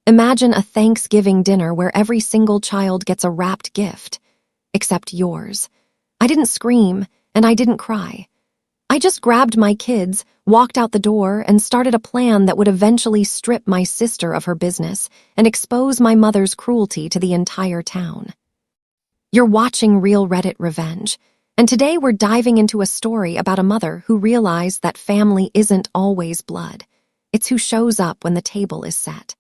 Imagine a Thanksgiving dinner where every single child gets a wrapped gift, except yours. I didn't scream, and I didn't cry. I just grabbed my kids, walked out the door, and started a plan that would eventually strip my sister of her business and expose my mother's cruelty to the entire town. You're watching Real Reddit Revenge, and today we're diving into a story about a mother who realized that family isn't always blood. It's who shows up when the table is set.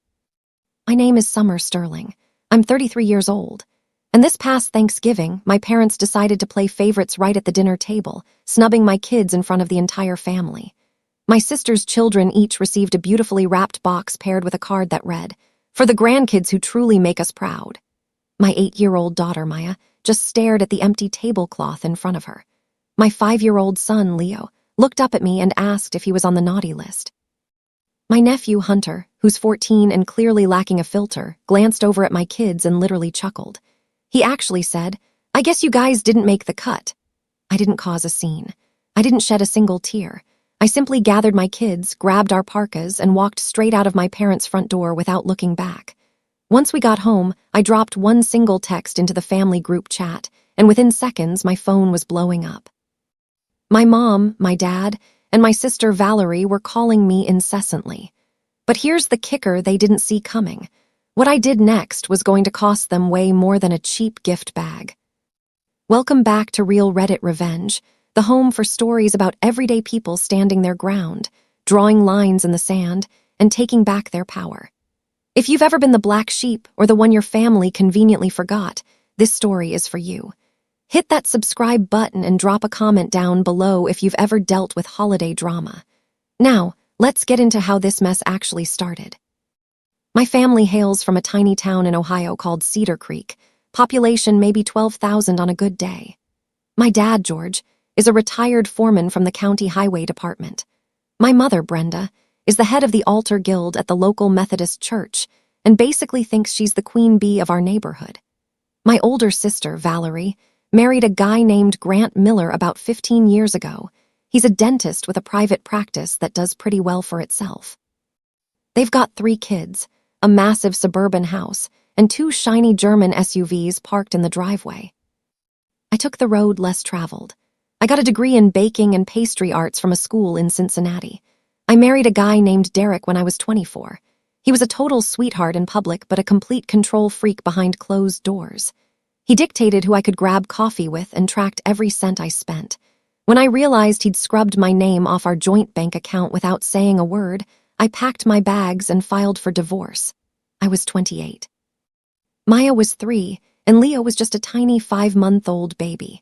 My name is Summer Sterling. I'm 33 years old. And this past Thanksgiving, my parents decided to play favorites right at the dinner table, snubbing my kids in front of the entire family. My sister's children each received a beautifully wrapped box paired with a card that read, "For the grandkids who truly make us proud." My 8-year-old daughter, Maya, just stared at the empty tablecloth in front of her. My 5-year-old son, Leo, looked up at me and asked if he was on the naughty list. My nephew, Hunter, who's 14 and clearly lacking a filter, glanced over at my kids and literally chuckled. He actually said, "I guess you guys didn't make the cut." I didn't cause a scene. I didn't shed a single tear. I simply gathered my kids, grabbed our parkas, and walked straight out of my parents' front door without looking back. Once we got home, I dropped one single text into the family group chat, and within seconds, my phone was blowing up. My mom, my dad, and my sister Valerie were calling me incessantly. But here's the kicker they didn't see coming. What I did next was going to cost them way more than a cheap gift bag. Welcome back to Real Reddit Revenge, the home for stories about everyday people standing their ground, drawing lines in the sand, and taking back their power. If you've ever been the black sheep or the one your family conveniently forgot, this story is for you. Hit that subscribe button and drop a comment down below if you've ever dealt with holiday drama. Now, let's get into how this mess actually started. My family hails from a tiny town in Ohio called Cedar Creek, population maybe 12,000 on a good day. My dad, George, is a retired foreman from the county highway department. My mother, Brenda, is the head of the altar guild at the local Methodist church and basically thinks she's the queen bee of our neighborhood. My older sister, Valerie, married a guy named Grant Miller about 15 years ago. He's a dentist with a private practice that does pretty well for itself. They've got 3 kids, a massive suburban house, and 2 shiny German SUVs parked in the driveway. I took the road less traveled. I got a degree in baking and pastry arts from a school in Cincinnati. I married a guy named Derek when I was 24. He was a total sweetheart in public, but a complete control freak behind closed doors. He dictated who I could grab coffee with and tracked every cent I spent. When I realized he'd scrubbed my name off our joint bank account without saying a word, I packed my bags and filed for divorce. I was 28. Maya was 3, and Leo was just a tiny 5-month-old baby.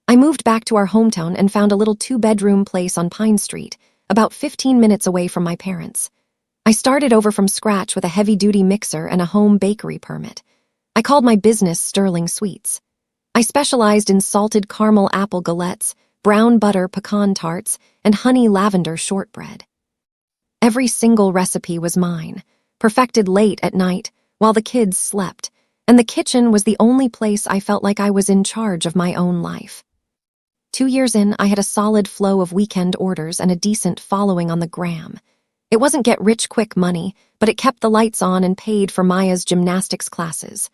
I moved back to our hometown and found a little 2-bedroom place on Pine Street, about 15 minutes away from my parents. I started over from scratch with a heavy-duty mixer and a home bakery permit. I called my business Sterling Sweets. I specialized in salted caramel apple galettes, brown butter pecan tarts, and honey lavender shortbread. Every single recipe was mine, perfected late at night while the kids slept, and the kitchen was the only place I felt like I was in charge of my own life. 2 years in, I had a solid flow of weekend orders and a decent following on the gram. It wasn't get-rich-quick money, but it kept the lights on and paid for Maya's gymnastics classes.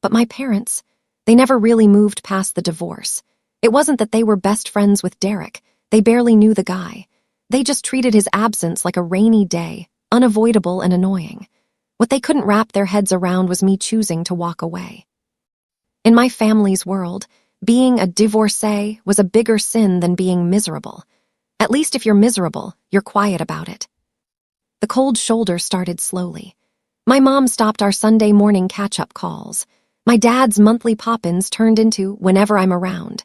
But my parents, they never really moved past the divorce. It wasn't that they were best friends with Derek. They barely knew the guy. They just treated his absence like a rainy day, unavoidable and annoying. What they couldn't wrap their heads around was me choosing to walk away. In my family's world, being a divorcee was a bigger sin than being miserable. At least if you're miserable, you're quiet about it. The cold shoulder started slowly. My mom stopped our Sunday morning catch-up calls. My dad's monthly pop-ins turned into whenever I'm around,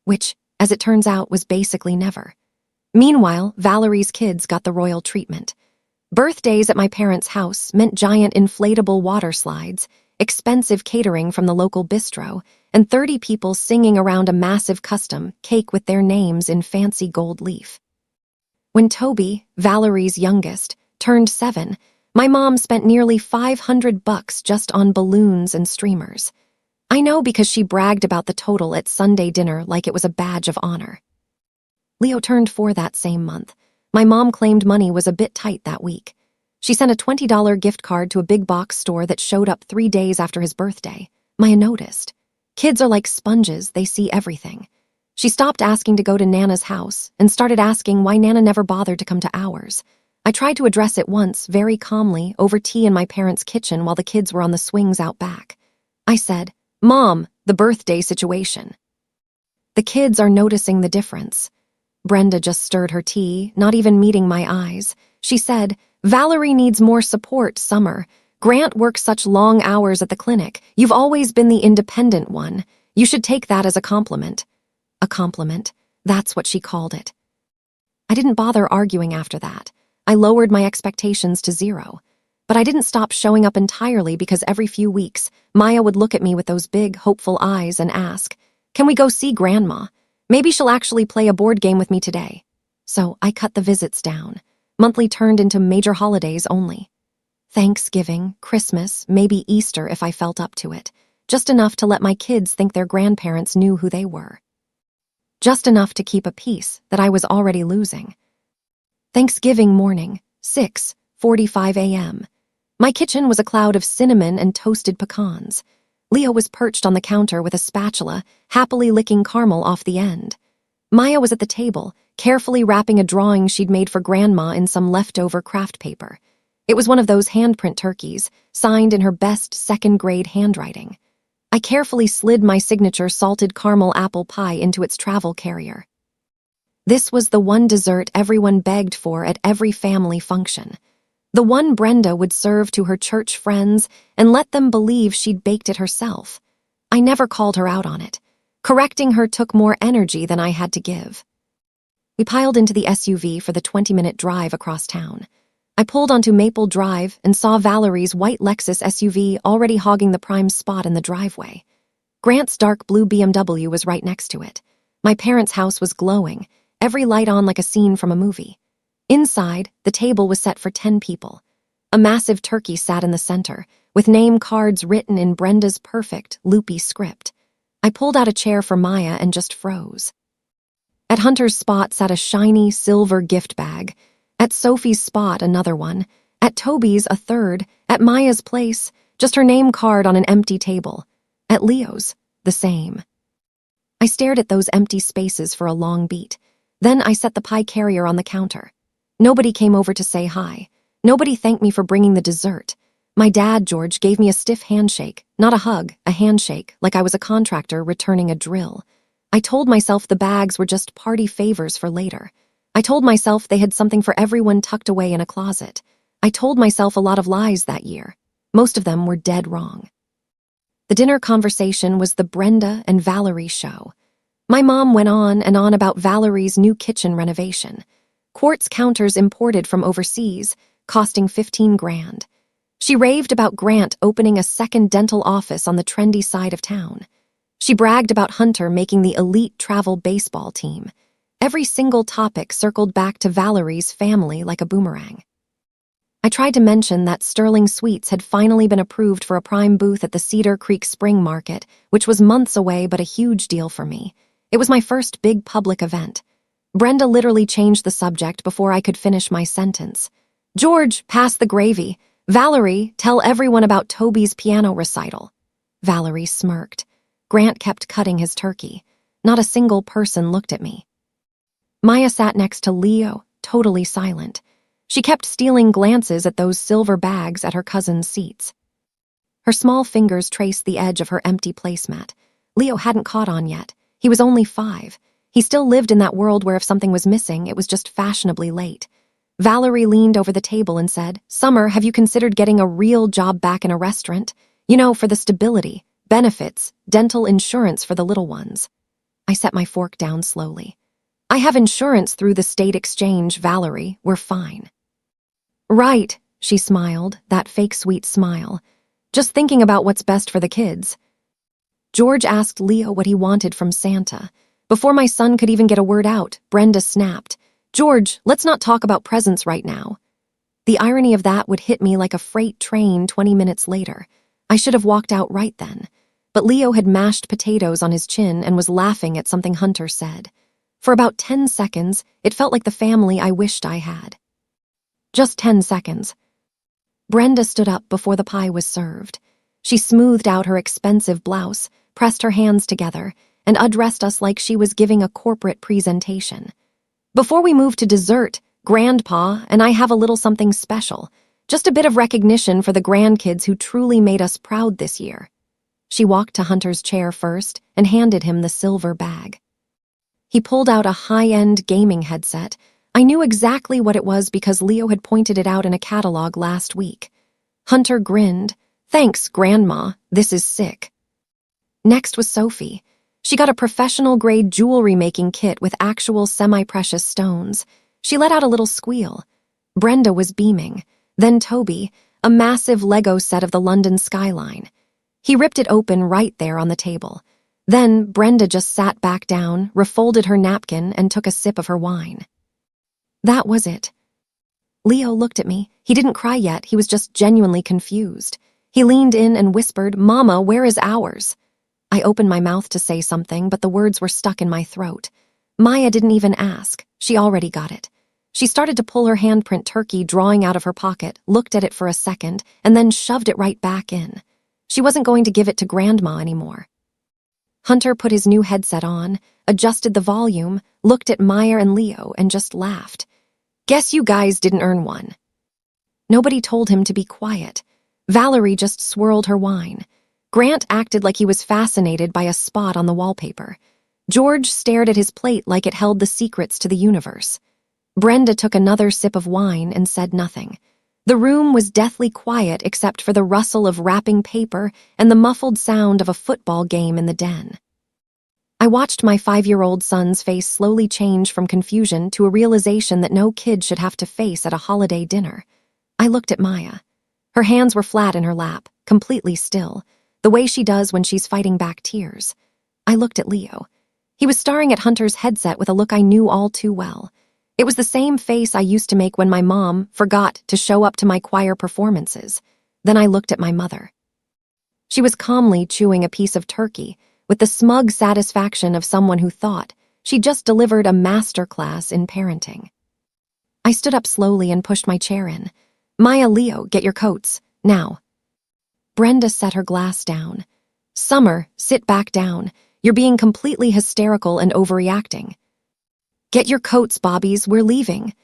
which, as it turns out, was basically never. Meanwhile, Valerie's kids got the royal treatment. Birthdays at my parents' house meant giant inflatable water slides, expensive catering from the local bistro, and 30 people singing around a massive custom cake with their names in fancy gold leaf. When Toby, Valerie's youngest, turned 7, my mom spent nearly $500 just on balloons and streamers. I know because she bragged about the total at Sunday dinner like it was a badge of honor. Leo turned 4 that same month. My mom claimed money was a bit tight that week. She sent a $20 gift card to a big box store that showed up 3 days after his birthday. Maya noticed. Kids are like sponges, they see everything. She stopped asking to go to Nana's house and started asking why Nana never bothered to come to ours. I tried to address it once, very calmly, over tea in my parents' kitchen while the kids were on the swings out back. I said, "Mom, the birthday situation." The kids are noticing the difference. Brenda just stirred her tea, not even meeting my eyes. She said, "Valerie needs more support, Summer. Grant works such long hours at the clinic. You've always been the independent one. You should take that as a compliment." A compliment. That's what she called it. I didn't bother arguing after that. I lowered my expectations to 0. But I didn't stop showing up entirely because every few weeks, Maya would look at me with those big, hopeful eyes and ask, "Can we go see Grandma? Maybe she'll actually play a board game with me today." So I cut the visits down. Monthly turned into major holidays only. Thanksgiving, Christmas, maybe Easter if I felt up to it. Just enough to let my kids think their grandparents knew who they were. Just enough to keep a peace that I was already losing. Thanksgiving morning, 6:45 a.m. My kitchen was a cloud of cinnamon and toasted pecans. Leo was perched on the counter with a spatula, happily licking caramel off the end. Maya was at the table, carefully wrapping a drawing she'd made for Grandma in some leftover craft paper. It was one of those handprint turkeys, signed in her best second-grade handwriting. I carefully slid my signature salted caramel apple pie into its travel carrier. This was the one dessert everyone begged for at every family function. The one Brenda would serve to her church friends and let them believe she'd baked it herself. I never called her out on it. Correcting her took more energy than I had to give. We piled into the SUV for the 20-minute drive across town. I pulled onto Maple Drive and saw Valerie's white Lexus SUV already hogging the prime spot in the driveway. Grant's dark blue BMW was right next to it. My parents' house was glowing, every light on like a scene from a movie. Inside, the table was set for 10 people. A massive turkey sat in the center, with name cards written in Brenda's perfect, loopy script. I pulled out a chair for Maya and just froze. At Hunter's spot sat a shiny, silver gift bag. At Sophie's spot, another one. At Toby's, a third. At Maya's place, just her name card on an empty table. At Leo's, the same. I stared at those empty spaces for a long beat. Then I set the pie carrier on the counter. Nobody came over to say hi. Nobody thanked me for bringing the dessert. My dad, George, gave me a stiff handshake, not a hug, a handshake, like I was a contractor returning a drill. I told myself the bags were just party favors for later. I told myself they had something for everyone tucked away in a closet. I told myself a lot of lies that year. Most of them were dead wrong. The dinner conversation was the Brenda and Valerie show. My mom went on and on about Valerie's new kitchen renovation. Quartz counters imported from overseas, costing 15 grand. She raved about Grant opening a second dental office on the trendy side of town. She bragged about Hunter making the elite travel baseball team. Every single topic circled back to Valerie's family like a boomerang. I tried to mention that Sterling Sweets had finally been approved for a prime booth at the Cedar Creek Spring Market, which was months away but a huge deal for me. It was my first big public event. Brenda literally changed the subject before I could finish my sentence. "George, pass the gravy. Valerie, tell everyone about Toby's piano recital." Valerie smirked. Grant kept cutting his turkey. Not a single person looked at me. Maya sat next to Leo, totally silent. She kept stealing glances at those silver bags at her cousin's seats. Her small fingers traced the edge of her empty placemat. Leo hadn't caught on yet. He was only 5. He still lived in that world where if something was missing, it was just fashionably late. Valerie leaned over the table and said, "Summer, have you considered getting a real job back in a restaurant? You know, for the stability, benefits, dental insurance for the little ones." I set my fork down slowly. "I have insurance through the state exchange, Valerie. We're fine." "Right," she smiled, that fake sweet smile. "Just thinking about what's best for the kids." George asked Leo what he wanted from Santa. Before my son could even get a word out, Brenda snapped, "George, let's not talk about presents right now." The irony of that would hit me like a freight train 20 minutes later. I should have walked out right then. But Leo had mashed potatoes on his chin and was laughing at something Hunter said. For about 10 seconds, it felt like the family I wished I had. Just 10 seconds. Brenda stood up before the pie was served. She smoothed out her expensive blouse, pressed her hands together, and addressed us like she was giving a corporate presentation. Before we move to dessert, Grandpa and I have a little something special. Just a bit of recognition for the grandkids who truly made us proud this year. She walked to Hunter's chair first and handed him the silver bag. He pulled out a high-end gaming headset. I knew exactly what it was because Leo had pointed it out in a catalog last week. Hunter grinned. "Thanks, Grandma. This is sick." Next was Sophie. She got a professional-grade jewelry-making kit with actual semi-precious stones. She let out a little squeal. Brenda was beaming. Then Toby, a massive Lego set of the London skyline. He ripped it open right there on the table. Then Brenda just sat back down, refolded her napkin, and took a sip of her wine. That was it. Leo looked at me. He didn't cry yet, he was just genuinely confused. He leaned in and whispered, "Mama, where is ours?" I opened my mouth to say something, but the words were stuck in my throat. Maya didn't even ask. She already got it. She started to pull her handprint turkey drawing out of her pocket, looked at it for a second, and then shoved it right back in. She wasn't going to give it to Grandma anymore. Hunter put his new headset on, adjusted the volume, looked at Maya and Leo, and just laughed. "Guess you guys didn't earn one." Nobody told him to be quiet. Valerie just swirled her wine. Grant acted like he was fascinated by a spot on the wallpaper. George stared at his plate like it held the secrets to the universe. Brenda took another sip of wine and said nothing. The room was deathly quiet except for the rustle of wrapping paper and the muffled sound of a football game in the den. I watched my 5-year-old son's face slowly change from confusion to a realization that no kid should have to face at a holiday dinner. I looked at Maya. Her hands were flat in her lap, completely still, the way she does when she's fighting back tears. I looked at Leo. He was staring at Hunter's headset with a look I knew all too well. It was the same face I used to make when my mom forgot to show up to my choir performances. Then I looked at my mother. She was calmly chewing a piece of turkey, with the smug satisfaction of someone who thought she'd just delivered a master class in parenting. I stood up slowly and pushed my chair in. "Maya, Leo, get your coats, now." Brenda set her glass down. "Summer, sit back down. You're being completely hysterical and overreacting." "Get your coats, Bobbies, we're leaving."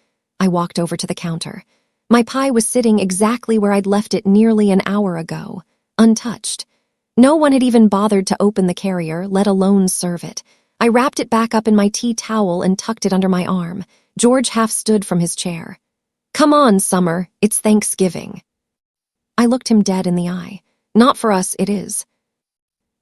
I walked over to the counter. My pie was sitting exactly where I'd left it nearly an hour ago, untouched. No one had even bothered to open the carrier, let alone serve it. I wrapped it back up in my tea towel and tucked it under my arm. George half stood from his chair. "Come on, Summer, it's Thanksgiving." I looked him dead in the eye. "Not for us, it is."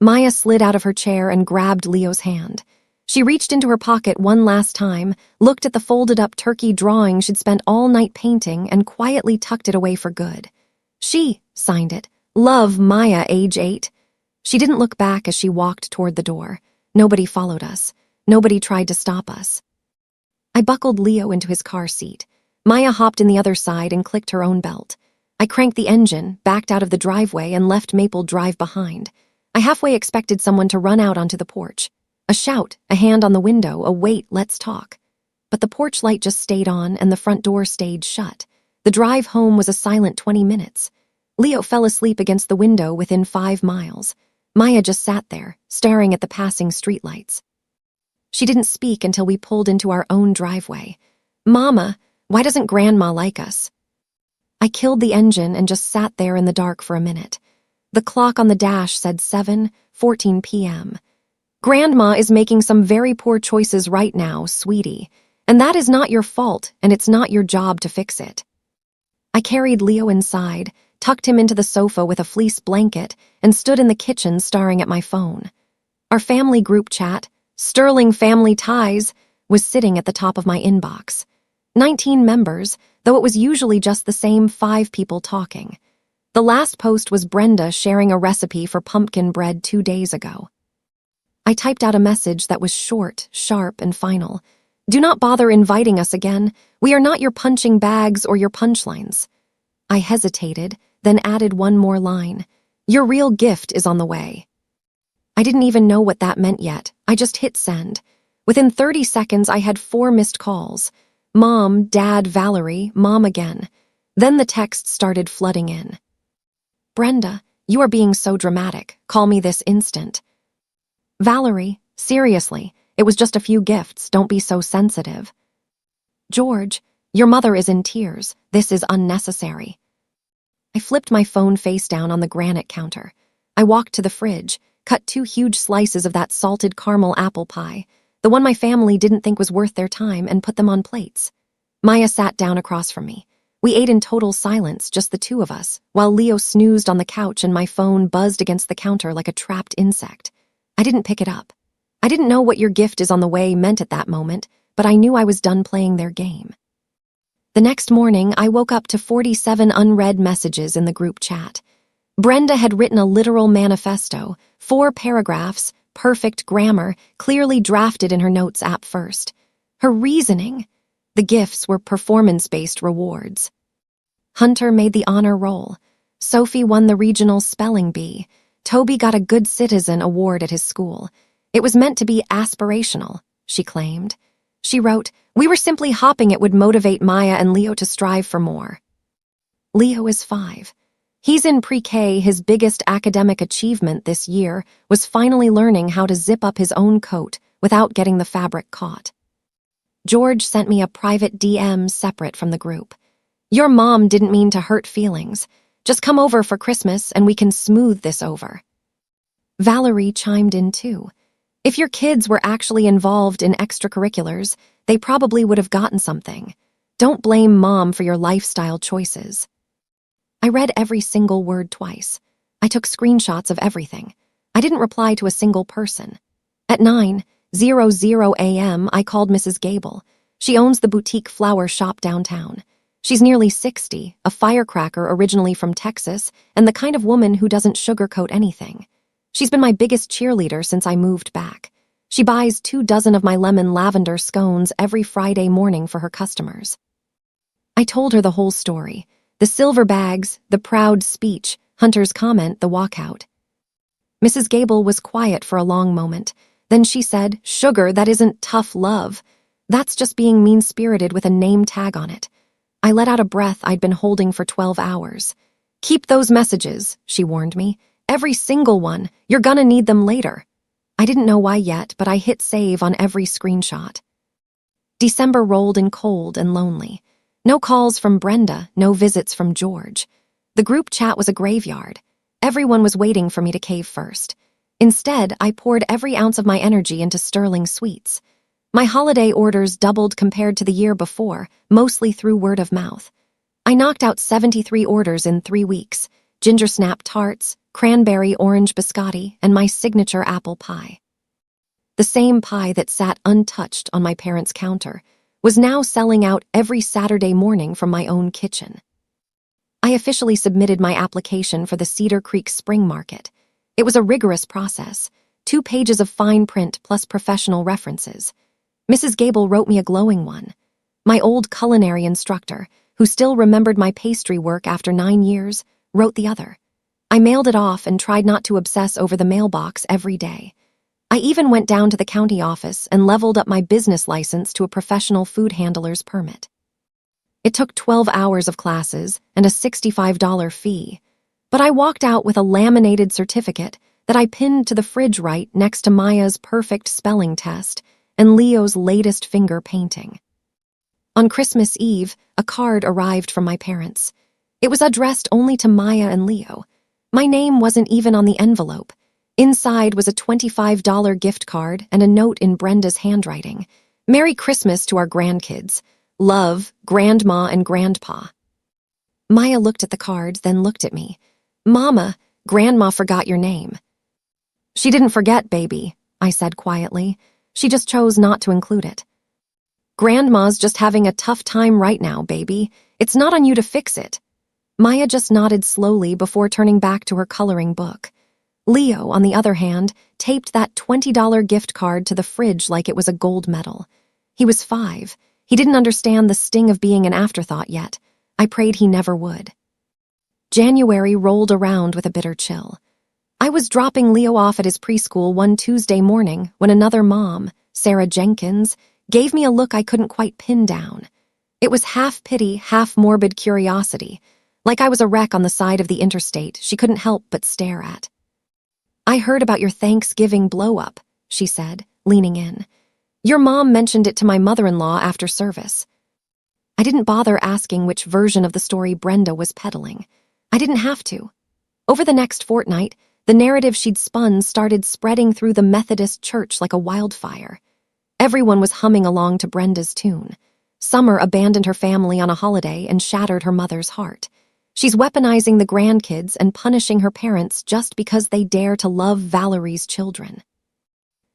Maya slid out of her chair and grabbed Leo's hand. She reached into her pocket one last time, looked at the folded-up turkey drawing she'd spent all night painting, and quietly tucked it away for good. She signed it. "Love, Maya, age 8. She didn't look back as she walked toward the door. Nobody followed us. Nobody tried to stop us. I buckled Leo into his car seat. Maya hopped in the other side and clicked her own belt. I cranked the engine, backed out of the driveway, and left Maple Drive behind. I halfway expected someone to run out onto the porch. A shout, a hand on the window, a "wait, let's talk." But the porch light just stayed on and the front door stayed shut. The drive home was a silent 20 minutes. Leo fell asleep against the window within 5 miles. Maya just sat there, staring at the passing streetlights. She didn't speak until we pulled into our own driveway. "Mama, why doesn't Grandma like us?" I killed the engine and just sat there in the dark for a minute. The clock on the dash said 7:14 p.m. "Grandma is making some very poor choices right now, sweetie. And that is not your fault, and it's not your job to fix it." I carried Leo inside, tucked him into the sofa with a fleece blanket, and stood in the kitchen staring at my phone. Our family group chat, Sterling Family Ties, was sitting at the top of my inbox. 19 members, though it was usually just the same 5 people talking. The last post was Brenda sharing a recipe for pumpkin bread 2 days ago. I typed out a message that was short, sharp, and final. "Do not bother inviting us again. We are not your punching bags or your punchlines." I hesitated, then added one more line. "Your real gift is on the way." I didn't even know what that meant yet. I just hit send. Within 30 seconds, I had 4 missed calls. Mom, Dad, Valerie, Mom again. Then the texts started flooding in. Brenda, you are being so dramatic. Call me this instant. Valerie, seriously, it was just a few gifts. Don't be so sensitive. George, your mother is in tears. This is unnecessary. I flipped my phone face down on the granite counter. I walked to the fridge, cut 2 huge slices of that salted caramel apple pie, the one my family didn't think was worth their time, and put them on plates. Maya sat down across from me. We ate in total silence, just the two of us, while Leo snoozed on the couch and my phone buzzed against the counter like a trapped insect. I didn't pick it up. I didn't know what your gift is on the way meant at that moment, but I knew I was done playing their game. The next morning, I woke up to 47 unread messages in the group chat. Brenda had written a literal manifesto, 4 paragraphs, perfect grammar, clearly drafted in her notes app first. Her reasoning: the gifts were performance-based rewards. Hunter made the honor roll. Sophie won the regional spelling bee. Toby got a Good Citizen award at his school. It was meant to be aspirational, she claimed. She wrote, "We were simply hoping it would motivate Maya and Leo to strive for more." Leo is 5. He's in pre-K. His biggest academic achievement this year was finally learning how to zip up his own coat without getting the fabric caught. George sent me a private DM separate from the group. "Your mom didn't mean to hurt feelings. Just come over for Christmas and we can smooth this over." Valerie chimed in too. "If your kids were actually involved in extracurriculars, they probably would have gotten something. Don't blame mom for your lifestyle choices." I read every single word twice. I took screenshots of everything. I didn't reply to a single person. At 9:00 a.m., I called Mrs. Gable. She owns the boutique flower shop downtown. She's nearly 60, a firecracker originally from Texas, and the kind of woman who doesn't sugarcoat anything. She's been my biggest cheerleader since I moved back. She buys 2 dozen of my lemon lavender scones every Friday morning for her customers. I told her the whole story. The silver bags, the proud speech, Hunter's comment, the walkout. Mrs. Gable was quiet for a long moment. Then she said, "Sugar, that isn't tough love. That's just being mean-spirited with a name tag on it." I let out a breath I'd been holding for 12 hours. "Keep those messages," she warned me. "Every single one. You're gonna need them later." I didn't know why yet, but I hit save on every screenshot. December rolled in cold and lonely. No calls from Brenda, no visits from George. The group chat was a graveyard. Everyone was waiting for me to cave first. Instead, I poured every ounce of my energy into Sterling Sweets. My holiday orders doubled compared to the year before, mostly through word of mouth. I knocked out 73 orders in 3 weeks: ginger snap tarts, cranberry orange biscotti, and my signature apple pie. The same pie that sat untouched on my parents' counter was now selling out every Saturday morning from my own kitchen. I officially submitted my application for the Cedar Creek Spring Market. It was a rigorous process, 2 pages of fine print plus professional references. Mrs. Gable wrote me a glowing one. My old culinary instructor, who still remembered my pastry work after 9 years, wrote the other. I mailed it off and tried not to obsess over the mailbox every day. I even went down to the county office and leveled up my business license to a professional food handler's permit. It took 12 hours of classes and a $65 fee, but I walked out with a laminated certificate that I pinned to the fridge right next to Maya's perfect spelling test and Leo's latest finger painting. On Christmas Eve, a card arrived from my parents. It was addressed only to Maya and Leo. My name wasn't even on the envelope. Inside was a $25 gift card and a note in Brenda's handwriting. "Merry Christmas to our grandkids. Love, Grandma and Grandpa." Maya looked at the card, then looked at me. "Mama, Grandma forgot your name." "She didn't forget, baby," I said quietly. "She just chose not to include it." "Grandma's just having a tough time right now, baby. It's not on you to fix it." Maya just nodded slowly before turning back to her coloring book. Leo, on the other hand, taped that $20 gift card to the fridge like it was a gold medal. He was 5. He didn't understand the sting of being an afterthought yet. I prayed he never would. January rolled around with a bitter chill. I was dropping Leo off at his preschool one Tuesday morning when another mom, Sarah Jenkins, gave me a look I couldn't quite pin down. It was half pity, half morbid curiosity, like I was a wreck on the side of the interstate she couldn't help but stare at. "I heard about your Thanksgiving blow-up," she said, leaning in. "Your mom mentioned it to my mother-in-law after service." I didn't bother asking which version of the story Brenda was peddling. I didn't have to. Over the next fortnight, the narrative she'd spun started spreading through the Methodist church like a wildfire. Everyone was humming along to Brenda's tune. Summer abandoned her family on a holiday and shattered her mother's heart. She's weaponizing the grandkids and punishing her parents just because they dare to love Valerie's children.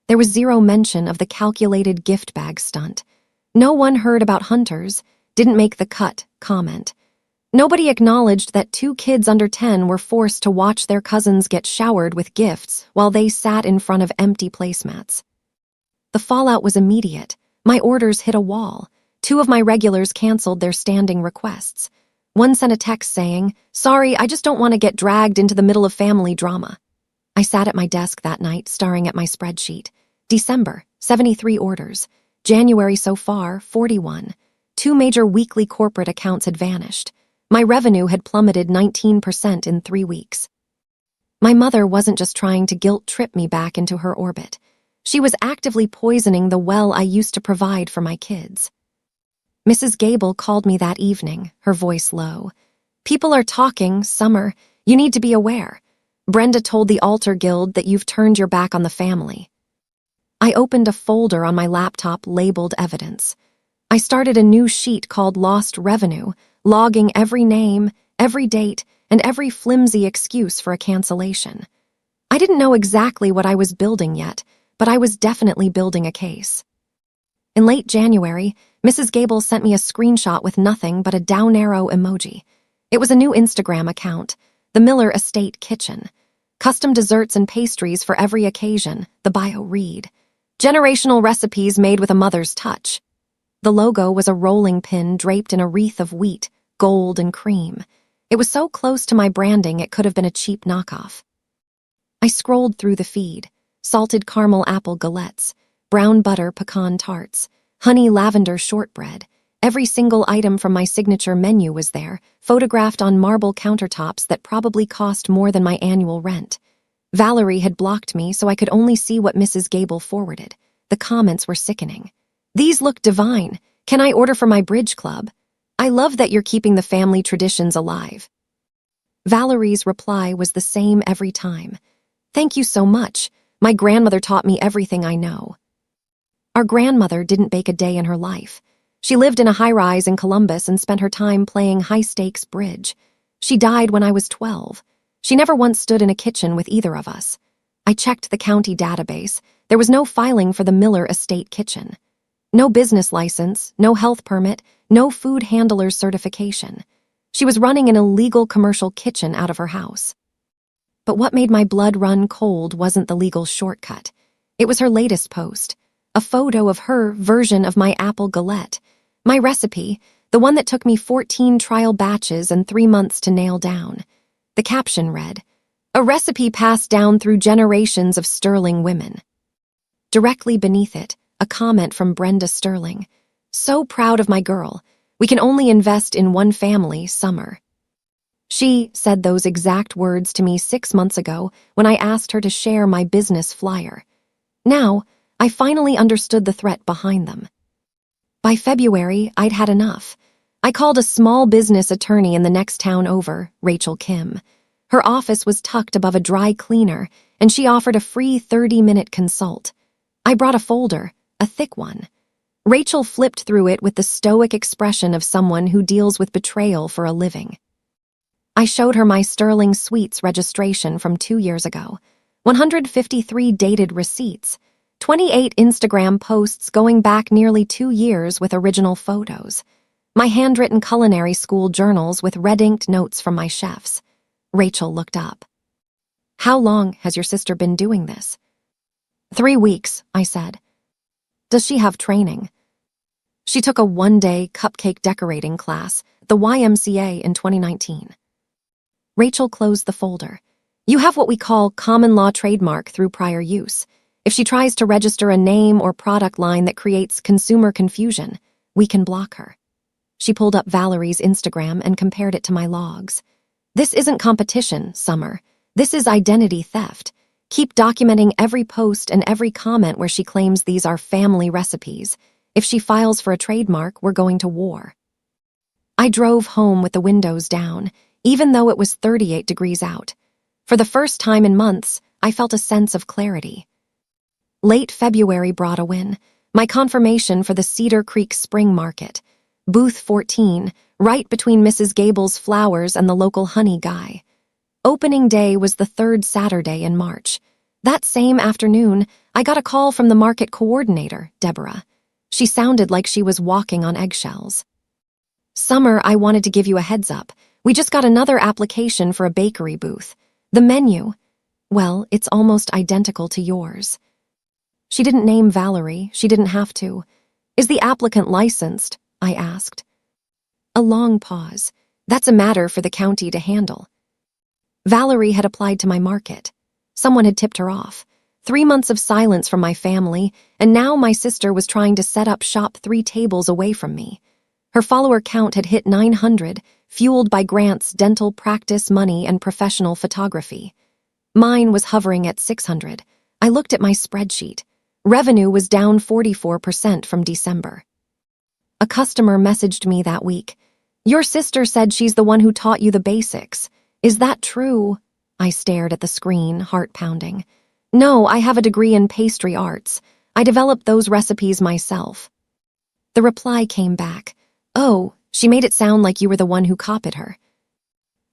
There was zero mention of the calculated gift bag stunt. No one heard about Hunter's "didn't make the cut" comment. Nobody acknowledged that 2 kids under 10 were forced to watch their cousins get showered with gifts while they sat in front of empty placemats. The fallout was immediate. My orders hit a wall. 2 of my regulars canceled their standing requests. One sent a text saying, "Sorry, I just don't want to get dragged into the middle of family drama." I sat at my desk that night, staring at my spreadsheet. December, 73 orders. January so far, 41. 2 major weekly corporate accounts had vanished. My revenue had plummeted 19% in 3 weeks. My mother wasn't just trying to guilt-trip me back into her orbit. She was actively poisoning the well I used to provide for my kids. Mrs. Gable called me that evening, her voice low. "People are talking, Summer. You need to be aware. Brenda told the Altar Guild that you've turned your back on the family." I opened a folder on my laptop labeled evidence. I started a new sheet called Lost Revenue, logging every name, every date, and every flimsy excuse for a cancellation. I didn't know exactly what I was building yet, but I was definitely building a case. In late January, Mrs. Gable sent me a screenshot with nothing but a down arrow emoji. It was a new Instagram account, the Miller Estate Kitchen. Custom desserts and pastries for every occasion, the bio read. Generational recipes made with a mother's touch. The logo was a rolling pin draped in a wreath of wheat, gold, and cream. It was so close to my branding it could have been a cheap knockoff. I scrolled through the feed. Salted caramel apple galettes, brown butter pecan tarts, honey lavender shortbread. Every single item from my signature menu was there, photographed on marble countertops that probably cost more than my annual rent. Valerie had blocked me so I could only see what Mrs. Gable forwarded. The comments were sickening. "These look divine. Can I order for my bridge club? I love that you're keeping the family traditions alive." Valerie's reply was the same every time. "Thank you so much. My grandmother taught me everything I know." Our grandmother didn't bake a day in her life. She lived in a high-rise in Columbus and spent her time playing high-stakes bridge. She died when I was 12. She never once stood in a kitchen with either of us. I checked the county database. There was no filing for the Miller Estate Kitchen. No business license, no health permit, no food handler's certification. She was running an illegal commercial kitchen out of her house. But what made my blood run cold wasn't the legal shortcut. It was her latest post, a photo of her version of my apple galette, my recipe, the one that took me 14 trial batches and 3 months to nail down. The caption read, "A recipe passed down through generations of Sterling women." Directly beneath it, a comment from Brenda Sterling. "So proud of my girl. We can only invest in one family, Summer." She said those exact words to me 6 months ago when I asked her to share my business flyer. Now, I finally understood the threat behind them. By February, I'd had enough. I called a small business attorney in the next town over, Rachel Kim. Her office was tucked above a dry cleaner, and she offered a free 30-minute consult. I brought a folder, a thick one. Rachel flipped through it with the stoic expression of someone who deals with betrayal for a living. I showed her my Sterling Suites registration from 2 years ago, 153 dated receipts, 28 Instagram posts going back nearly 2 years with original photos, my handwritten culinary school journals with red-inked notes from my chefs. Rachel looked up. "How long has your sister been doing this?" 3 weeks, I said. "Does she have training?" "She took a 1-day cupcake decorating class at the YMCA in 2019. Rachel closed the folder. "You have what we call common law trademark through prior use. If she tries to register a name or product line that creates consumer confusion, we can block her." She pulled up Valerie's Instagram and compared it to my logs. This isn't competition, Summer. This is identity theft. Keep documenting every post and every comment where she claims these are family recipes. If she files for a trademark, we're going to war. I drove home with the windows down, even though it was 38 degrees out. For the first time in months, I felt a sense of clarity. Late February brought a win. My confirmation for the Cedar Creek Spring Market. Booth 14, right between Mrs. Gable's flowers and the local honey guy. Opening day was the third Saturday in March. That same afternoon, I got a call from the market coordinator, Deborah. She sounded like she was walking on eggshells. Summer, I wanted to give you a heads up. We just got another application for a bakery booth. The menu, well, it's almost identical to yours. She didn't name Valerie. She didn't have to. Is the applicant licensed? I asked. A long pause. That's a matter for the county to handle. Valerie had applied to my market. Someone had tipped her off. 3 months of silence from my family, and now my sister was trying to set up shop 3 tables away from me. Her follower count had hit 900, fueled by Grant's dental practice, money, and professional photography. Mine was hovering at 600. I looked at my spreadsheet. Revenue was down 44% from December. A customer messaged me that week. Your sister said she's the one who taught you the basics. Is that true? I stared at the screen, heart pounding. No, I have a degree in pastry arts. I developed those recipes myself. The reply came back. Oh, she made it sound like you were the one who copied her.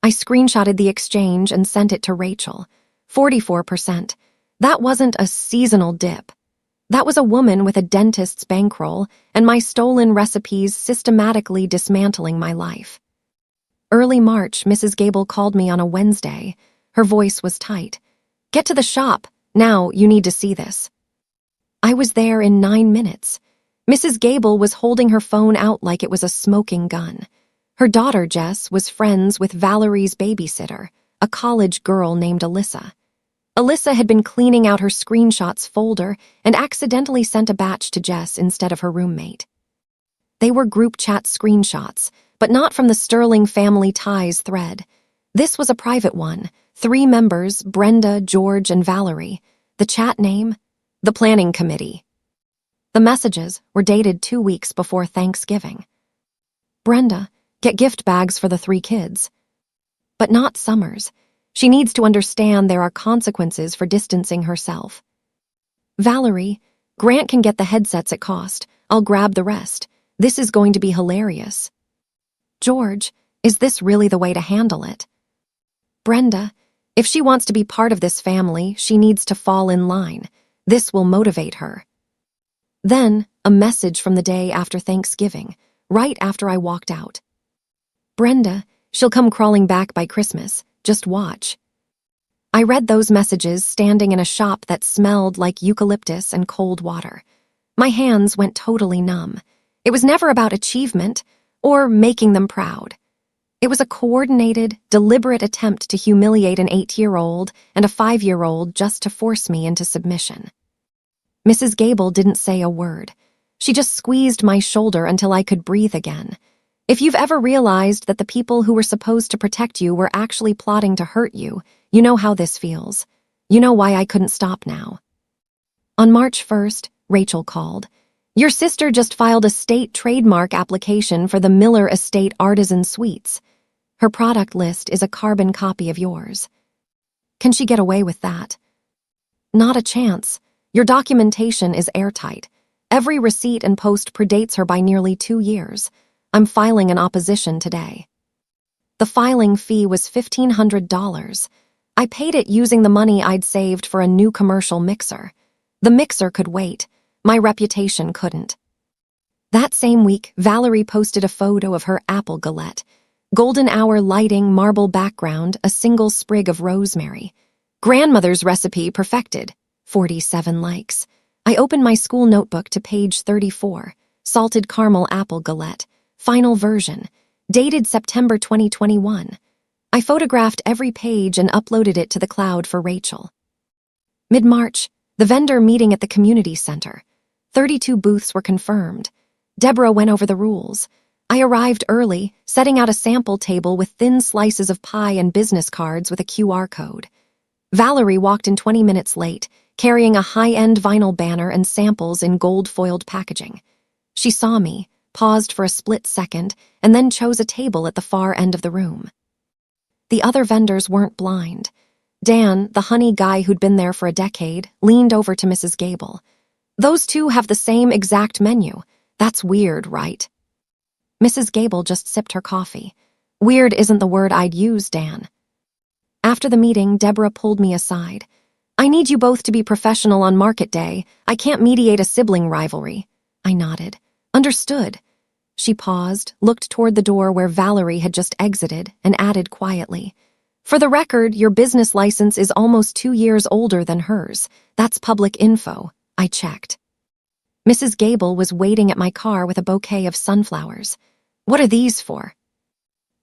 I screenshotted the exchange and sent it to Rachel. 44%. That wasn't a seasonal dip. That was a woman with a dentist's bankroll and my stolen recipes systematically dismantling my life. Early March, Mrs. Gable called me on a Wednesday. Her voice was tight. Get to the shop. Now, you need to see this. I was there in 9 minutes. Mrs. Gable was holding her phone out like it was a smoking gun. Her daughter, Jess, was friends with Valerie's babysitter, a college girl named Alyssa. Alyssa had been cleaning out her screenshots folder and accidentally sent a batch to Jess instead of her roommate. They were group chat screenshots, but not from the Sterling Family Ties thread. This was a private one. 3 members, Brenda, George, and Valerie. The chat name? The Planning Committee. The messages were dated 2 weeks before Thanksgiving. Brenda, get gift bags for the 3 kids. But not Summers. She needs to understand there are consequences for distancing herself. Valerie, Grant can get the headsets at cost. I'll grab the rest. This is going to be hilarious. George, is this really the way to handle it? Brenda, if she wants to be part of this family, she needs to fall in line. This will motivate her. Then, a message from the day after Thanksgiving, right after I walked out. Brenda, she'll come crawling back by Christmas. Just watch. I read those messages standing in a shop that smelled like eucalyptus and cold water. My hands went totally numb. It was never about achievement or making them proud. It was a coordinated, deliberate attempt to humiliate an 8-year-old and a 5-year-old just to force me into submission. Mrs. Gable didn't say a word. She just squeezed my shoulder until I could breathe again. If you've ever realized that the people who were supposed to protect you were actually plotting to hurt you, you know how this feels. You know why I couldn't stop now. On March 1st, Rachel called. Your sister just filed a state trademark application for the Miller Estate Artisan Sweets. Her product list is a carbon copy of yours. Can she get away with that? Not a chance. Your documentation is airtight. Every receipt and post predates her by nearly 2 years. I'm filing an opposition today. The filing fee was $1,500. I paid it using the money I'd saved for a new commercial mixer. The mixer could wait. My reputation couldn't. That same week, Valerie posted a photo of her apple galette. Golden hour lighting, marble background, a single sprig of rosemary. Grandmother's recipe perfected. 47 likes. I opened my school notebook to page 34. Salted caramel apple galette. Final version. Dated September 2021. I photographed every page and uploaded it to the cloud for Rachel. Mid-March, the vendor meeting at the community center. 32 booths were confirmed. Deborah went over the rules. I arrived early, setting out a sample table with thin slices of pie and business cards with a QR code. Valerie walked in 20 minutes late, carrying a high-end vinyl banner and samples in gold-foiled packaging. She saw me, paused for a split second, and then chose a table at the far end of the room. The other vendors weren't blind. Dan, the honey guy who'd been there for a decade, leaned over to Mrs. Gable. "Those two have the same exact menu. That's weird, right?" Mrs. Gable just sipped her coffee. "Weird isn't the word I'd use, Dan." After the meeting, Deborah pulled me aside. "I need you both to be professional on market day. I can't mediate a sibling rivalry." I nodded. "Understood." She paused, looked toward the door where Valerie had just exited, and added quietly, "For the record, your business license is almost 2 years older than hers. That's public info." I checked. Mrs. Gable was waiting at my car with a bouquet of sunflowers. "What are these for?"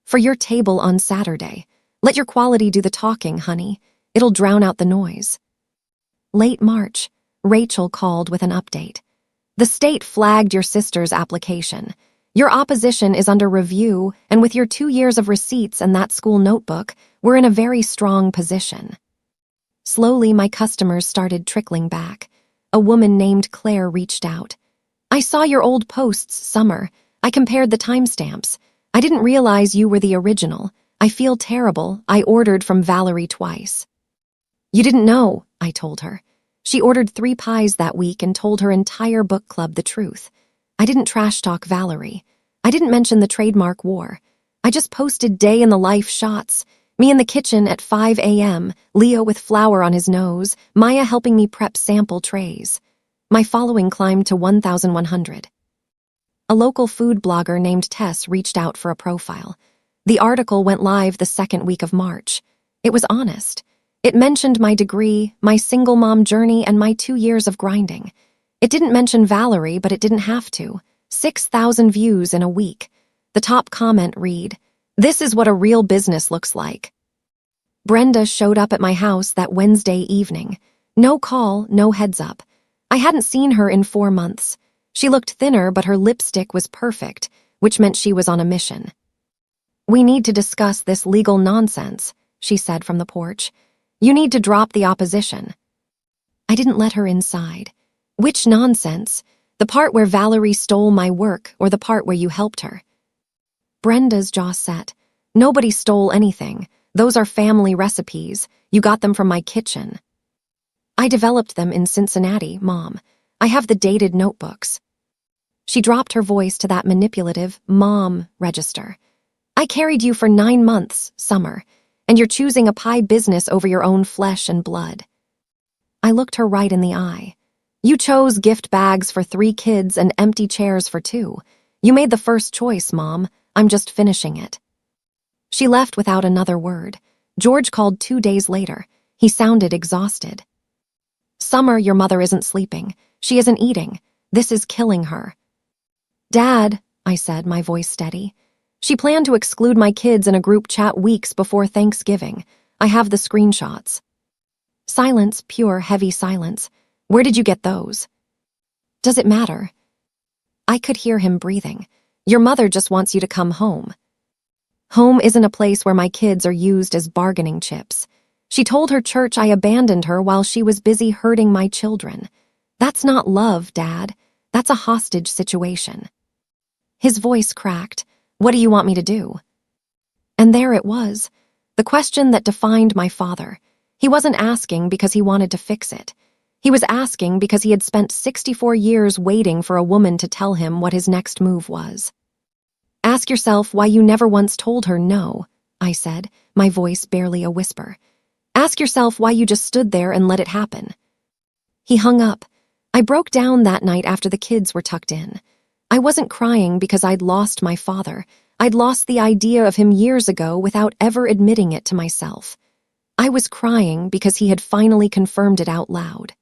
"For your table on Saturday. Let your quality do the talking, honey. It'll drown out the noise." Late March, Rachel called with an update. "The state flagged your sister's application. Your opposition is under review, and with your 2 years of receipts and that school notebook, we're in a very strong position." Slowly, my customers started trickling back. A woman named Claire reached out. "I saw your old posts, Summer. I compared the timestamps. I didn't realize you were the original. I feel terrible. I ordered from Valerie twice." "You didn't know," I told her. She ordered 3 pies that week and told her entire book club the truth. I didn't trash talk Valerie. I didn't mention the trademark war. I just posted day-in-the-life shots. Me in the kitchen at 5 a.m., Leo with flour on his nose, Maya helping me prep sample trays. My following climbed to 1,100. A local food blogger named Tess reached out for a profile. The article went live the second week of March. It was honest. It mentioned my degree, my single mom journey, and my 2 years of grinding. It didn't mention Valerie, but it didn't have to. 6,000 views in a week. The top comment read, "This is what a real business looks like." Brenda showed up at my house that Wednesday evening. No call, no heads up. I hadn't seen her in 4 months. She looked thinner, but her lipstick was perfect, which meant she was on a mission. "We need to discuss this legal nonsense," she said from the porch. "You need to drop the opposition." I didn't let her inside. "Which nonsense? The part where Valerie stole my work or the part where you helped her?" Brenda's jaw set. "Nobody stole anything. Those are family recipes. You got them from my kitchen." "I developed them in Cincinnati, Mom. I have the dated notebooks." She dropped her voice to that manipulative Mom register. "I carried you for 9 months, Summer, and you're choosing a pie business over your own flesh and blood." I looked her right in the eye. "You chose gift bags for 3 kids and empty chairs for 2. You made the first choice, Mom. I'm just finishing it." She left without another word. George called 2 days later. He sounded exhausted. "Summer, your mother isn't sleeping. She isn't eating. This is killing her." "Dad," I said, my voice steady. "She planned to exclude my kids in a group chat weeks before Thanksgiving. I have the screenshots." Silence, pure, heavy silence. "Where did you get those?" "Does it matter?" I could hear him breathing. "Your mother just wants you to come home." Home isn't a place where my kids are used as bargaining chips. She told her church I abandoned her while she was busy hurting my children. That's not love, Dad. That's a hostage situation. His voice cracked. "What do you want me to do?" And there it was, the question that defined my father. He wasn't asking because he wanted to fix it. He was asking because he had spent 64 years waiting for a woman to tell him what his next move was. "Ask yourself why you never once told her no," I said, my voice barely a whisper. "Ask yourself why you just stood there and let it happen." He hung up. I broke down that night after the kids were tucked in. I wasn't crying because I'd lost my father. I'd lost the idea of him years ago without ever admitting it to myself. I was crying because he had finally confirmed it out loud.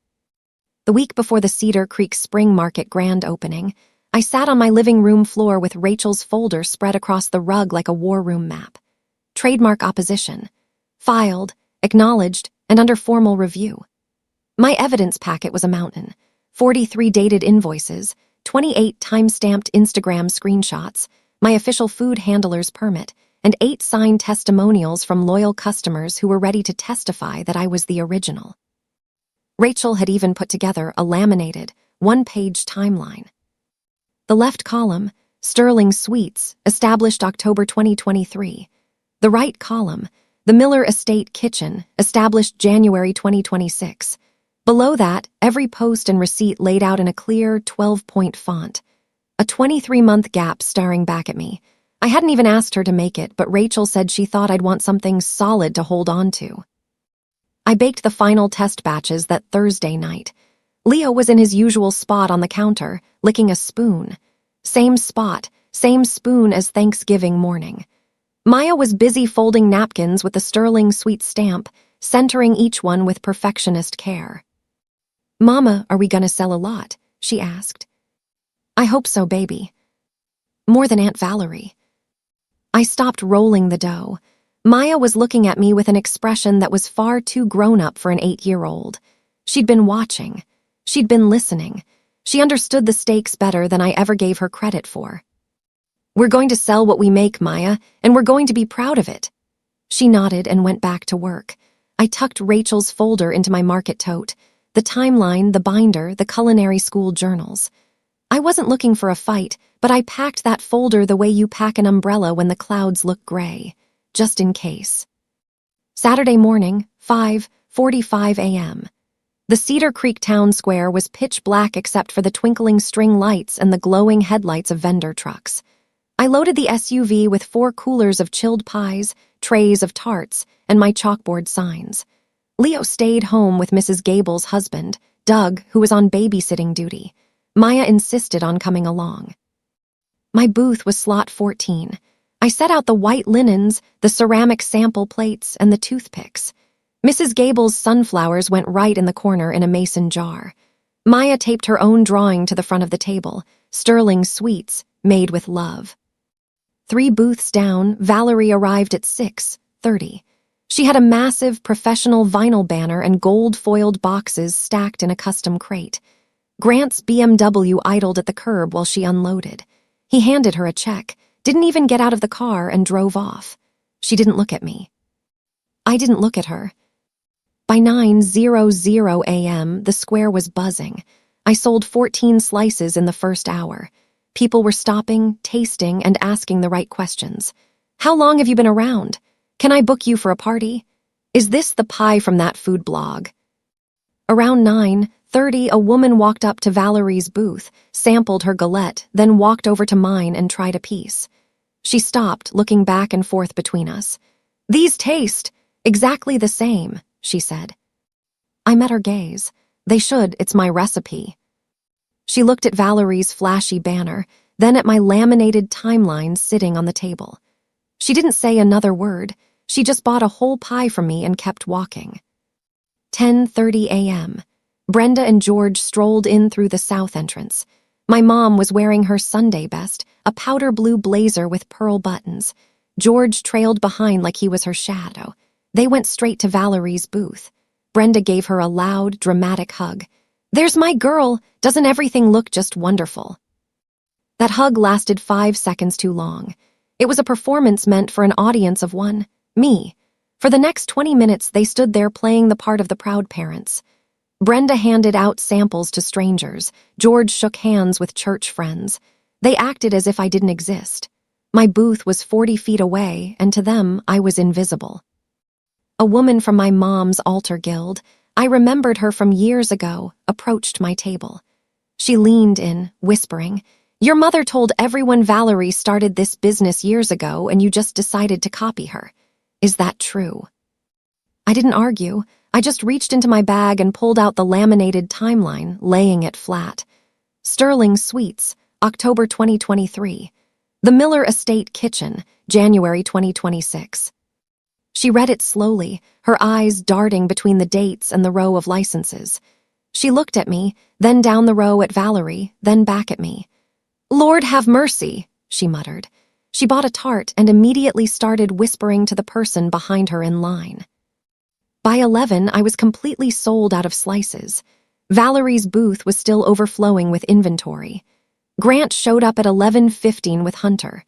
The week before the Cedar Creek Spring Market grand opening, I sat on my living room floor with Rachel's folder spread across the rug like a war room map. Trademark opposition. Filed, acknowledged, and under formal review. My evidence packet was a mountain. 43 dated invoices, 28 time-stamped Instagram screenshots, my official food handler's permit, and 8 signed testimonials from loyal customers who were ready to testify that I was the original. Rachel had even put together a laminated, one-page timeline. The left column, Sterling Sweets, established October 2023. The right column, the Miller Estate Kitchen, established January 2026. Below that, every post and receipt laid out in a clear 12-point font. A 23-month gap staring back at me. I hadn't even asked her to make it, but Rachel said she thought I'd want something solid to hold on to. I baked the final test batches that Thursday night. Leo was in his usual spot on the counter, licking a spoon. Same spot, same spoon as Thanksgiving morning. Maya was busy folding napkins with the Sterling Sweets stamp, centering each one with perfectionist care. "Mama, are we gonna sell a lot?" she asked. "I hope so, baby. More than Aunt Valerie." I stopped rolling the dough. Maya was looking at me with an expression that was far too grown-up for an 8-year-old. She'd been watching. She'd been listening. She understood the stakes better than I ever gave her credit for. "We're going to sell what we make, Maya, and we're going to be proud of it." She nodded and went back to work. I tucked Rachel's folder into my market tote, the timeline, the binder, the culinary school journals. I wasn't looking for a fight, but I packed that folder the way you pack an umbrella when the clouds look gray, just in case. Saturday morning, 5:45 a.m. The Cedar Creek town square was pitch black except for the twinkling string lights and the glowing headlights of vendor trucks. I loaded the SUV with 4 coolers of chilled pies, trays of tarts, and my chalkboard signs. Leo stayed home with Mrs. Gable's husband, Doug, who was on babysitting duty. Maya insisted on coming along. My booth was slot 14. I set out the white linens, the ceramic sample plates, and the toothpicks. Mrs. Gable's sunflowers went right in the corner in a mason jar. Maya taped her own drawing to the front of the table, Sterling Sweets, made with love. 3 booths down, Valerie arrived at 6:30. She had a massive, professional vinyl banner and gold-foiled boxes stacked in a custom crate. Grant's BMW idled at the curb while she unloaded. He handed her a check, didn't even get out of the car, and drove off. She didn't look at me. I didn't look at her. By 9:00 a.m., the square was buzzing. I sold 14 slices in the first hour. People were stopping, tasting, and asking the right questions. "How long have you been around? Can I book you for a party? Is this the pie from that food blog?" Around 9:30, a woman walked up to Valerie's booth, sampled her galette, then walked over to mine and tried a piece. She stopped, looking back and forth between us. "These taste exactly the same," she said. I met her gaze. "They should, it's my recipe." She looked at Valerie's flashy banner, then at my laminated timeline sitting on the table. She didn't say another word. She just bought a whole pie from me and kept walking. 10:30 a.m. Brenda and George strolled in through the south entrance. My mom was wearing her Sunday best, a powder blue blazer with pearl buttons. George trailed behind like he was her shadow. They went straight to Valerie's booth. Brenda gave her a loud, dramatic hug. "There's my girl! Doesn't everything look just wonderful?" That hug lasted 5 seconds too long. It was a performance meant for an audience of one, me. For the next 20 minutes, they stood there playing the part of the proud parents. Brenda handed out samples to strangers. George shook hands with church friends. They acted as if I didn't exist. My booth was 40 feet away, and to them, I was invisible. A woman from my mom's altar guild, I remembered her from years ago, approached my table. She leaned in, whispering, "Your mother told everyone Valerie started this business years ago and you just decided to copy her. Is that true?" I didn't argue. I just reached into my bag and pulled out the laminated timeline, laying it flat. Sterling Sweets, October 2023. The Miller Estate Kitchen, January 2026. She read it slowly, her eyes darting between the dates and the row of licenses. She looked at me, then down the row at Valerie, then back at me. "Lord have mercy," she muttered. She bought a tart and immediately started whispering to the person behind her in line. By 11, I was completely sold out of slices. Valerie's booth was still overflowing with inventory. Grant showed up at 11:15 with Hunter.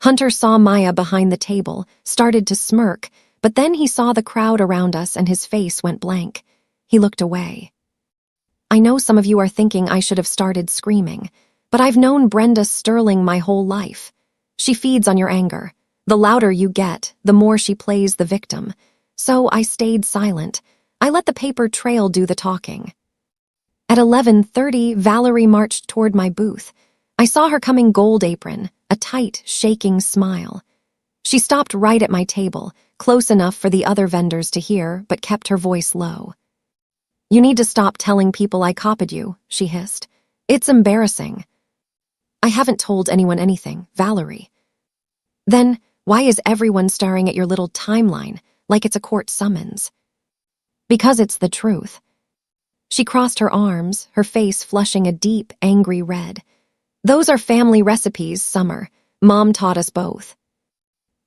Hunter saw Maya behind the table, started to smirk, but then he saw the crowd around us and his face went blank. He looked away. I know some of you are thinking I should have started screaming, but I've known Brenda Sterling my whole life. She feeds on your anger. The louder you get, the more she plays the victim. So I stayed silent. I let the paper trail do the talking. At 11:30, Valerie marched toward my booth. I saw her coming gold apron, a tight, shaking smile. She stopped right at my table, close enough for the other vendors to hear, but kept her voice low. "You need to stop telling people I copied you," she hissed. "It's embarrassing." "I haven't told anyone anything, Valerie." "Then why is everyone staring at your little timeline like it's a court summons?" "Because it's the truth." She crossed her arms, her face flushing a deep, angry red. "Those are family recipes, Summer. Mom taught us both."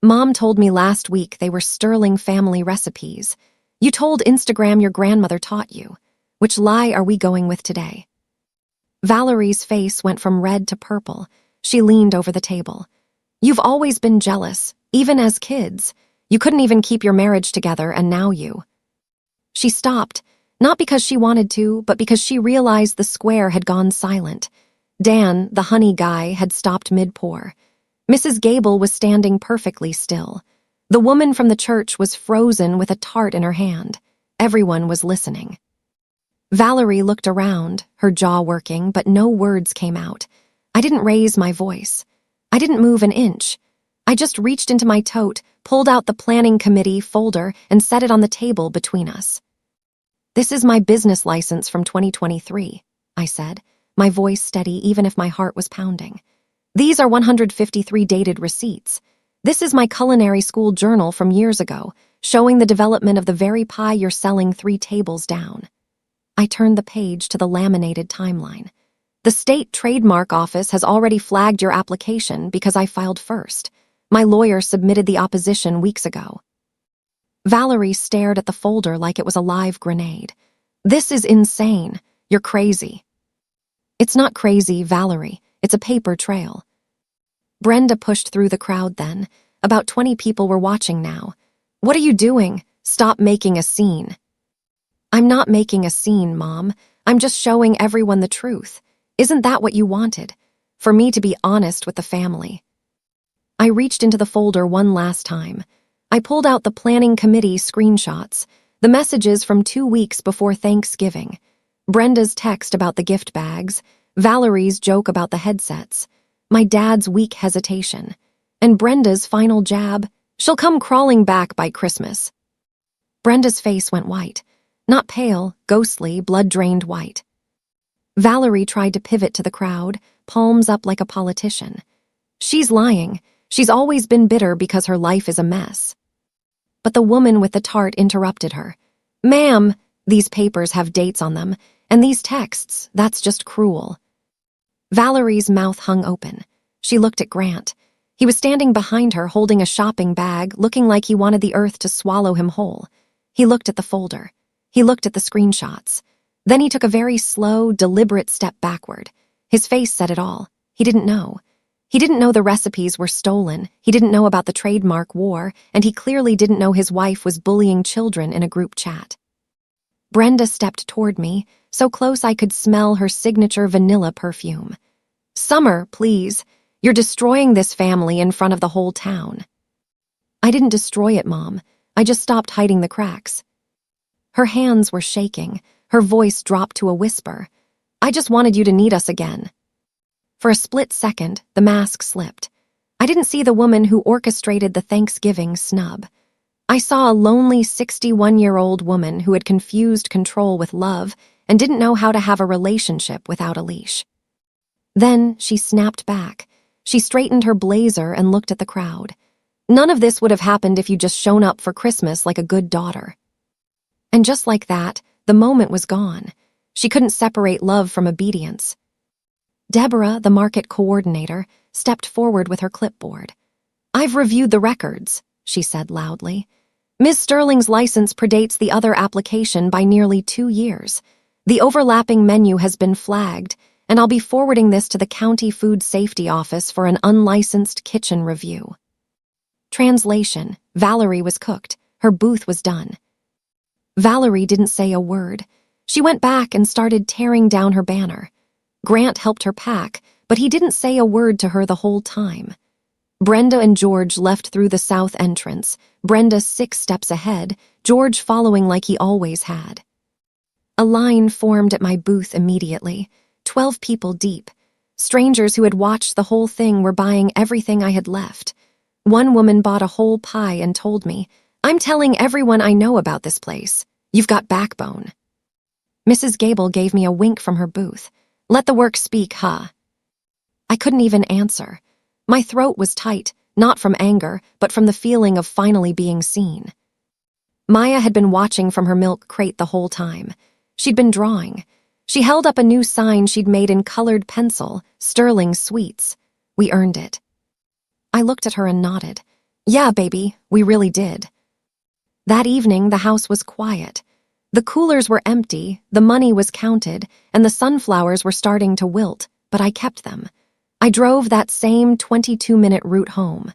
"Mom told me last week they were Sterling family recipes. You told Instagram your grandmother taught you. Which lie are we going with today?" Valerie's face went from red to purple. She leaned over the table. "You've always been jealous, even as kids. You couldn't even keep your marriage together, and now you." She stopped, not because she wanted to, but because she realized the square had gone silent. Dan, the honey guy, had stopped mid-pour. Mrs. Gable was standing perfectly still. The woman from the church was frozen with a tart in her hand. Everyone was listening. Valerie looked around, her jaw working, but no words came out. I didn't raise my voice. I didn't move an inch. I just reached into my tote, pulled out the planning committee folder, and set it on the table between us. "This is my business license from 2023, I said, my voice steady even if my heart was pounding. "These are 153 dated receipts. This is my culinary school journal from years ago, showing the development of the very pie you're selling 3 tables down." I turned the page to the laminated timeline. "The state trademark office has already flagged your application because I filed first. My lawyer submitted the opposition weeks ago." Valerie stared at the folder like it was a live grenade. "This is insane. You're crazy." "It's not crazy, Valerie. It's a paper trail." Brenda pushed through the crowd then. About 20 people were watching now. "What are you doing? Stop making a scene." "I'm not making a scene, Mom. I'm just showing everyone the truth. Isn't that what you wanted? For me to be honest with the family." I reached into the folder one last time. I pulled out the planning committee screenshots, the messages from 2 weeks before Thanksgiving, Brenda's text about the gift bags, Valerie's joke about the headsets, my dad's weak hesitation, and Brenda's final jab, "She'll come crawling back by Christmas." Brenda's face went white, not pale, ghostly, blood-drained white. Valerie tried to pivot to the crowd, palms up like a politician. "She's lying. She's always been bitter because her life is a mess." But the woman with the tart interrupted her. "Ma'am, these papers have dates on them, and these texts, that's just cruel." Valerie's mouth hung open. She looked at Grant. He was standing behind her holding a shopping bag, looking like he wanted the earth to swallow him whole. He looked at the folder. He looked at the screenshots. Then he took a very slow, deliberate step backward. His face said it all. He didn't know. He didn't know the recipes were stolen, he didn't know about the trademark war, and he clearly didn't know his wife was bullying children in a group chat. Brenda stepped toward me, so close I could smell her signature vanilla perfume. "Summer, please. You're destroying this family in front of the whole town." "I didn't destroy it, Mom. I just stopped hiding the cracks." Her hands were shaking. Her voice dropped to a whisper. "I just wanted you to need us again." For a split second, the mask slipped. I didn't see the woman who orchestrated the Thanksgiving snub. I saw a lonely 61-year-old woman who had confused control with love and didn't know how to have a relationship without a leash. Then she snapped back. She straightened her blazer and looked at the crowd. "None of this would have happened if you'd just shown up for Christmas like a good daughter." And just like that, the moment was gone. She couldn't separate love from obedience. Deborah, the market coordinator, stepped forward with her clipboard. "I've reviewed the records," she said loudly. "Ms. Sterling's license predates the other application by nearly 2 years. The overlapping menu has been flagged, and I'll be forwarding this to the County Food Safety Office for an unlicensed kitchen review. Translation: Valerie was cooked. Her booth was done. Valerie didn't say a word. She went back and started tearing down her banner. Grant helped her pack, but he didn't say a word to her the whole time. Brenda and George left through the south entrance, Brenda 6 steps ahead, George following like he always had. A line formed at my booth immediately, 12 people deep. Strangers who had watched the whole thing were buying everything I had left. One woman bought a whole pie and told me, "I'm telling everyone I know about this place. You've got backbone." Mrs. Gable gave me a wink from her booth. "Let the work speak, huh?" I couldn't even answer. My throat was tight, not from anger, but from the feeling of finally being seen. Maya had been watching from her milk crate the whole time. She'd been drawing. She held up a new sign she'd made in colored pencil, "Sterling Sweets." We earned it. I looked at her and nodded. "Yeah, baby, we really did." That evening, the house was quiet. The coolers were empty, the money was counted, and the sunflowers were starting to wilt, but I kept them. I drove that same 22-minute route home.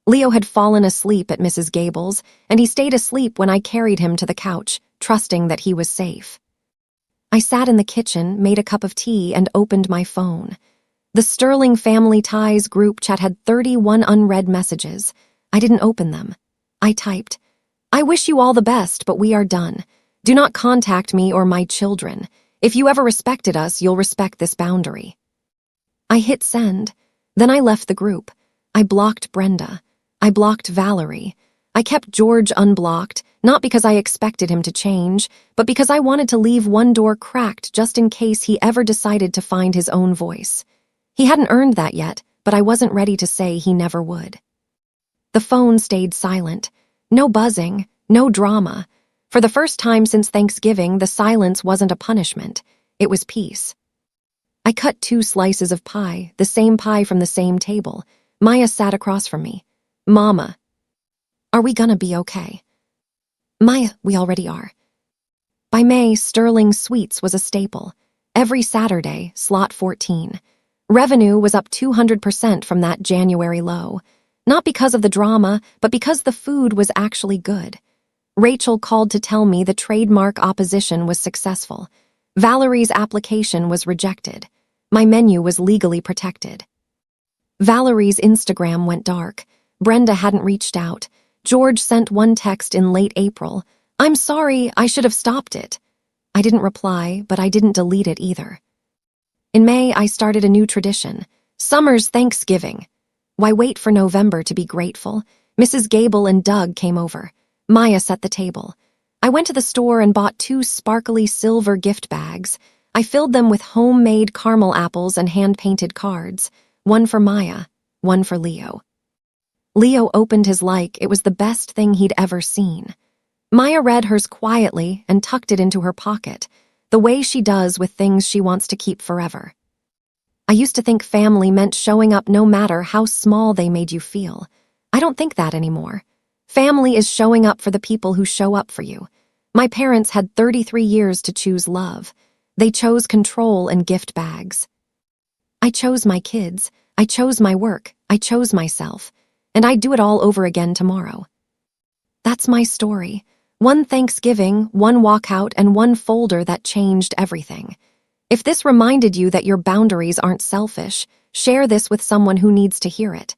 Leo had fallen asleep at Mrs. Gable's, and he stayed asleep when I carried him to the couch, trusting that he was safe. I sat in the kitchen, made a cup of tea, and opened my phone. The Sterling Family Ties group chat had 31 unread messages. I didn't open them. I typed, "I wish you all the best, but we are done. Do not contact me or my children. If you ever respected us, you'll respect this boundary." I hit send. Then I left the group. I blocked Brenda. I blocked Valerie. I kept George unblocked, not because I expected him to change, but because I wanted to leave one door cracked just in case he ever decided to find his own voice. He hadn't earned that yet, but I wasn't ready to say he never would. The phone stayed silent. No buzzing, no drama. For the first time since Thanksgiving, the silence wasn't a punishment. It was peace. I cut 2 slices of pie, the same pie from the same table. Maya sat across from me. "Mama, are we gonna be okay?" "Maya, we already are." By May, Sterling Sweets was a staple. Every Saturday, slot 14. Revenue was up 200% from that January low. Not because of the drama, but because the food was actually good. Rachel called to tell me the trademark opposition was successful. Valerie's application was rejected. My menu was legally protected. Valerie's Instagram went dark. Brenda hadn't reached out. George sent one text in late April. "I'm sorry, I should have stopped it." I didn't reply, but I didn't delete it either. In May, I started a new tradition. Summer's Thanksgiving. Why wait for November to be grateful? Mrs. Gable and Doug came over. Maya set the table. I went to the store and bought 2 sparkly silver gift bags. I filled them with homemade caramel apples and hand-painted cards. One for Maya, one for Leo. Leo opened his like it was the best thing he'd ever seen. Maya read hers quietly and tucked it into her pocket, the way she does with things she wants to keep forever. I used to think family meant showing up no matter how small they made you feel. I don't think that anymore. Family is showing up for the people who show up for you. My parents had 33 years to choose love. They chose control and gift bags. I chose my kids. I chose my work. I chose myself. And I'd do it all over again tomorrow. That's my story. One Thanksgiving, one walkout, and one folder that changed everything. If this reminded you that your boundaries aren't selfish, share this with someone who needs to hear it.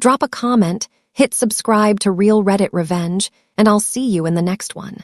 Drop a comment, hit subscribe to Real Reddit Revenge, and I'll see you in the next one.